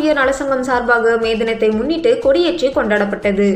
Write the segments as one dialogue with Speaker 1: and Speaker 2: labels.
Speaker 1: ஊழியர் நலசங்கம் சார்பாக மே தினத்தை முன்னிட்டு கொடியேற்றி கொண்டாடப்பட்டது.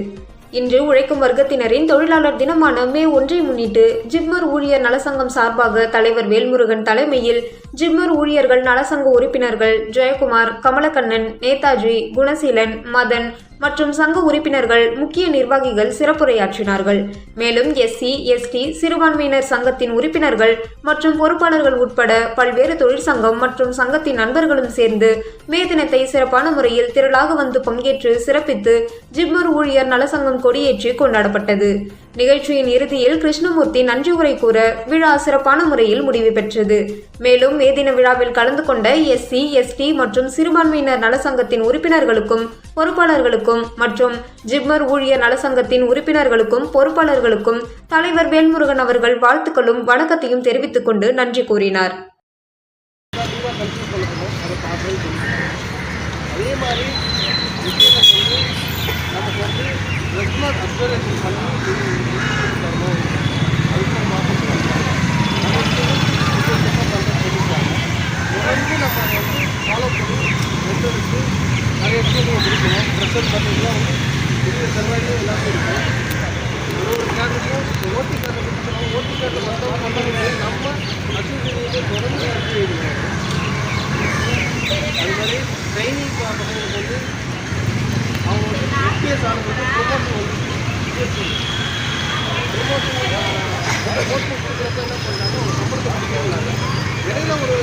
Speaker 1: இன்று உழைக்கும் வர்க்கத்தினரின் தொழிலாளர் தினமான மே 1ஐ முன்னிட்டு ஜிப்மர் ஊழியர் நலசங்கம் சார்பாக தலைவர் வேல்முருகன் தலைமையில் ஜிப்மர் ஊழியர்கள் நலசங்க உறுப்பினர்கள் ஜெயக்குமார், கமலக்கண்ணன், நேதாஜி, குணசீலன், மதன் மற்றும் சங்க உறுப்பினர்கள், முக்கிய நிர்வாகிகள் சிறப்புரையாற்றினார்கள். மேலும் SC, ST சிறுபான்மையினர் சங்கத்தின் உறுப்பினர்கள் மற்றும் பொறுப்பாளர்கள் உட்பட பல்வேறு தொழிற்சங்கம் மற்றும் சங்கத்தின் நண்பர்களும் சேர்ந்து மே தினத்தை சிறப்பான முறையில் திரளாக வந்து பங்கேற்று சிறப்பித்து ஜிப்மர் ஊழியர் நலசங்கம் கொடியேற்றி கொண்டாடப்பட்டது. நிகழ்ச்சியின் இறுதியில் கிருஷ்ணமூர்த்தி நன்றி உரை கூற விழா சிறப்பான முறையில் முடிவு பெற்றது. மேலும் மே தின விழாவில் கலந்து கொண்ட SC, ST மற்றும் சிறுபான்மையினர் நலசங்கத்தின் உறுப்பினர்களுக்கும் பொறுப்பாளர்களுக்கும் மற்றும் ஜிப்மர் ஊழியர் நலசங்கத்தின் உறுப்பினர்களுக்கும் பொறுப்பாளர்களுக்கும் தலைவர் வேல்முருகன் அவர்கள் வாழ்த்துக்களும் வணக்கத்தையும் தெரிவித்துக் கொண்டு நன்றி கூறினார்.
Speaker 2: ரெகுலர் அப்சர்வேஷன் பண்ணி தரணும். அதுக்கு மாற்றப்படுறாங்க. தொடர்ந்து நம்ம ஃபாலோ பண்ணி ஒருத்தருக்கு நிறைய விஷயங்கள் கொடுக்கணும். ப்ரெஷர் பண்ணிலாம் பெரிய செலவாயிலும் எல்லாமே இருக்கும். ஒரு கேரளையும் ஓட்டி கார்டு கொடுத்துருவோம். ஓட்டி கார்டு மற்றவங்க பண்ணாலே நம்ம அசோசியேஷன்லேயே தொடர்ந்து அனுப்பி வைக்கணும். அது மாதிரி ட்ரைனிங் பசங்களுக்கு வந்து அவங்க FPS ஆனது ப்ரொமோஷன் கொடுக்குறப்ப என்ன பண்ணாங்க, அவங்க சம்பளத்தை பிடிக்கிறாங்க. இடையில ஒரு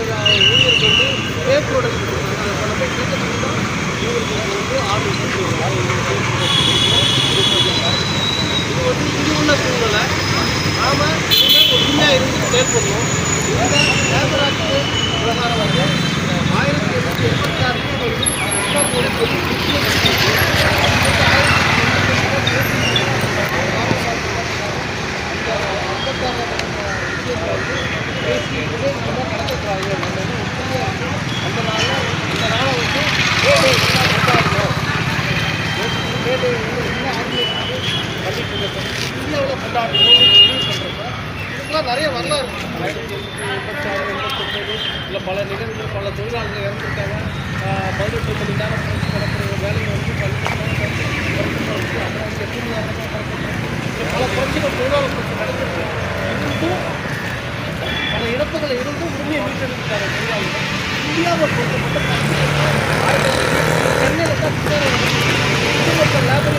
Speaker 2: ஊழியருக்கு வந்து பே ப்ராடக்ட் கொடுக்குறாங்க. அதை பண்ண போய் கேட்கறது தான் இவங்களுக்கு வந்து ஆர்டர் கொடுத்துருவாங்க. இது வந்து இது உள்ள சூழ்நிலை நாம் ஒற்றுமையாக இருந்து செயல்படணும். இந்த லேபர் ஆக்ட் பிரகாரம் வந்து 1886 இந்தியாவில் கொண்டாடணும் இதுக்கெல்லாம் நிறைய வரலாறு இருக்குது. 1986 இல்லை பல நிகழ்வுகள், பல தொழிலாளர்கள் இறந்துருக்காங்க. 18 மணி நேரம் நடக்கிற வேலையை வந்து பல பிரச்சனை தொழிலாளர் பிரச்சனை நடந்துருக்கு. இருந்தும் பல இழப்புகளை இருந்தும் உரிமையை மீட்டெடுத்துட்டாங்க தொழிலாளர்கள். இந்தியாவை பொறுத்தப்பட்ட சென்னையில் தான் லேபர்